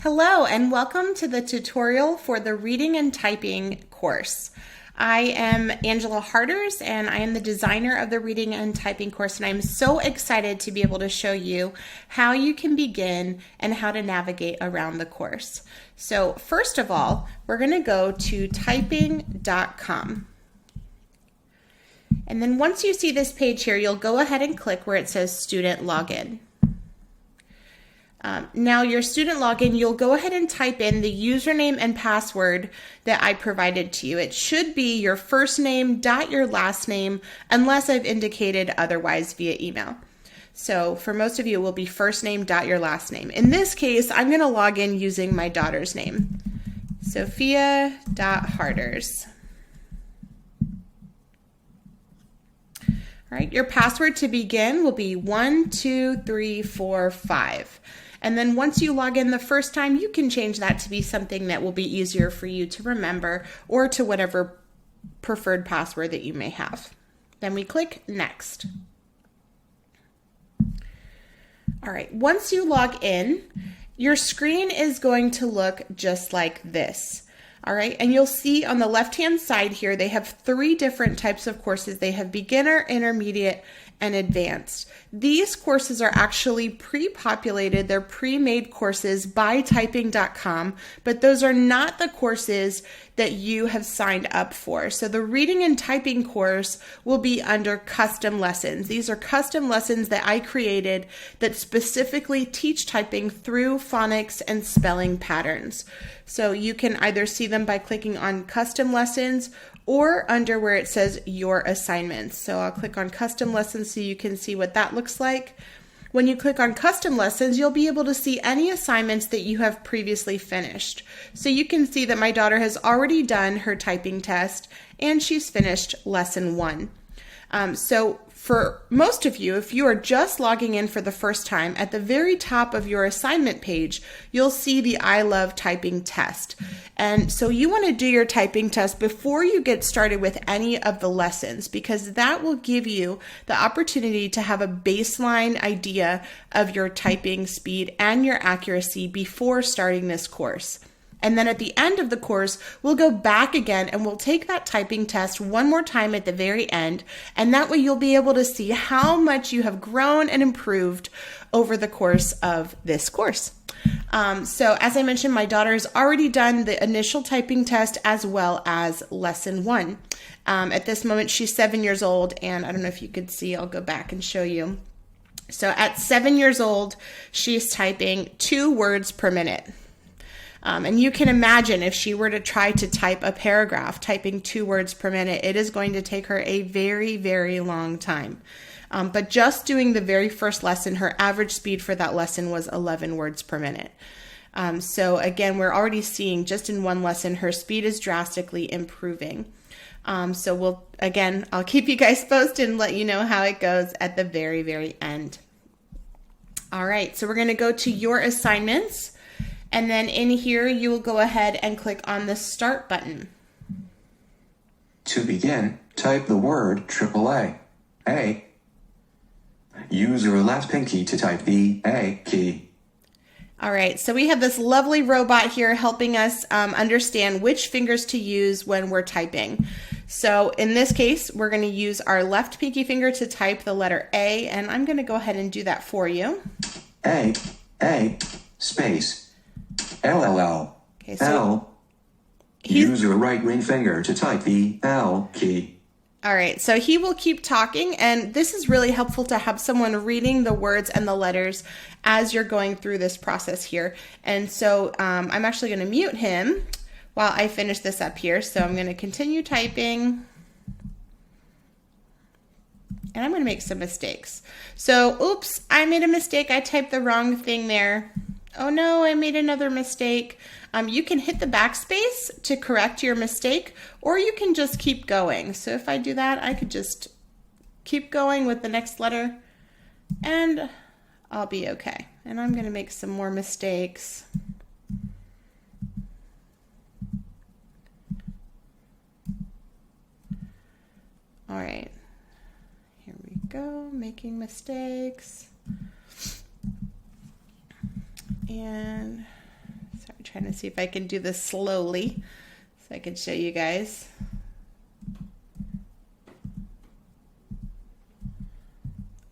Hello and welcome to the tutorial for the Reading and Typing course. I am Angela Harders and I am the designer of the Reading and Typing course, and I'm so excited to be able to show you how you can begin and how to navigate around the course. So first of all, we're going to go to typing.com. And then once you see this page here, you'll go ahead and click where it says Student Login. Now your student login, you'll go ahead and type in the username and password that I provided to you. It should be your first name dot your last name unless I've indicated otherwise via email. So for most of you, it will be first name dot your last name. In this case, I'm going to log in using my daughter's name, Sophia.Harders. All right, your password to begin will be 12345. And then once you log in the first time, you can change that to be something that will be easier for you to remember or to whatever preferred password that you may have. Then we click Next. All right, once you log in, your screen is going to look just like this. All right, and you'll see on the left-hand side here, they have 3 different types of courses. They have beginner, intermediate, and advanced. These courses are actually pre-populated. They're pre-made courses by typing.com, but those are not the courses that you have signed up for. So the reading and typing course will be under custom lessons. These are custom lessons that I created that specifically teach typing through phonics and spelling patterns. So you can either see them by clicking on custom lessons or under where it says your assignments. So I'll click on custom lessons so you can see what that looks like. When you click on custom lessons, you'll be able to see any assignments that you have previously finished. So you can see that my daughter has already done her typing test and she's finished lesson 1. So for most of you, if you are just logging in for the first time, at the very top of your assignment page, you'll see the I Love Typing test. And so you want to do your typing test before you get started with any of the lessons, because that will give you the opportunity to have a baseline idea of your typing speed and your accuracy before starting this course. And then at the end of the course, we'll go back again and we'll take that typing test one more time at the very end. And that way you'll be able to see how much you have grown and improved over the course of this course. So as I mentioned, my daughter has already done the initial typing test as well as lesson 1. At this moment, she's 7 years old, and I don't know if you could see, I'll go back and show you. So at 7 years old, she's typing 2 words per minute. And you can imagine if she were to try to type a paragraph, typing 2 words per minute, it is going to take her a very, very long time. But just doing the very first lesson, her average speed for that lesson was 11 words per minute. So again, we're already seeing just in one lesson, her speed is drastically improving. So I'll keep you guys posted and let you know how it goes at the very, very end. All right, so we're going to go to your assignments. And then in here, you will go ahead and click on the Start button. To begin, type the word AAA. A. Use your left pinky to type the A key. All right, so we have this lovely robot here helping us understand which fingers to use when we're typing. So in this case, we're going to use our left pinky finger to type the letter A, and I'm going to go ahead and do that for you. A, space. LLL. Okay, so L. Use your right ring finger to type the L key. All right, so he will keep talking, and this is really helpful to have someone reading the words and the letters as you're going through this process here. And so I'm actually going to mute him while I finish this up here. So I'm going to continue typing. And I'm going to make some mistakes. So, oops, I made a mistake. I typed the wrong thing there. Oh no, I made another mistake. You can hit the backspace to correct your mistake, or you can just keep going. So if I do that, I could just keep going with the next letter and I'll be okay. And I'm going to make some more mistakes. All right, here we go, making mistakes. And trying to see if I can do this slowly so I can show you guys.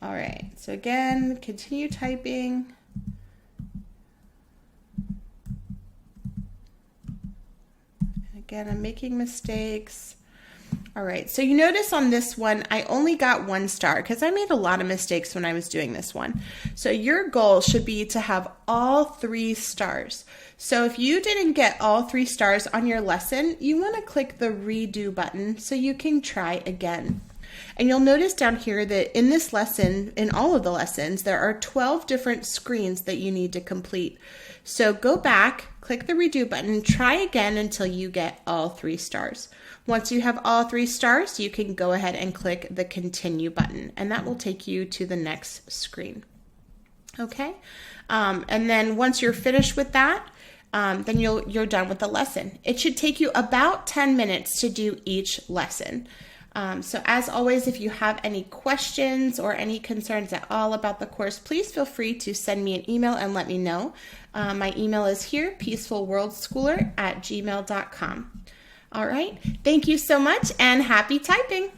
All right, so again, continue typing. Again, I'm making mistakes. All right, so you notice on this one, I only got 1 star because I made a lot of mistakes when I was doing this one. So your goal should be to have all 3 stars. So if you didn't get all 3 stars on your lesson, you want to click the redo button so you can try again. And you'll notice down here that in this lesson, in all of the lessons, there are 12 different screens that you need to complete. So go back, click the redo button, try again until you get all 3 stars. Once you have all 3 stars, you can go ahead and click the continue button, and that will take you to the next screen. Okay, and then once you're finished with that, then you're done with the lesson. It should take you about 10 minutes to do each lesson. So as always, if you have any questions or any concerns at all about the course, please feel free to send me an email and let me know. My email is here, peacefulworldschooler@gmail.com. All right, thank you so much and happy typing.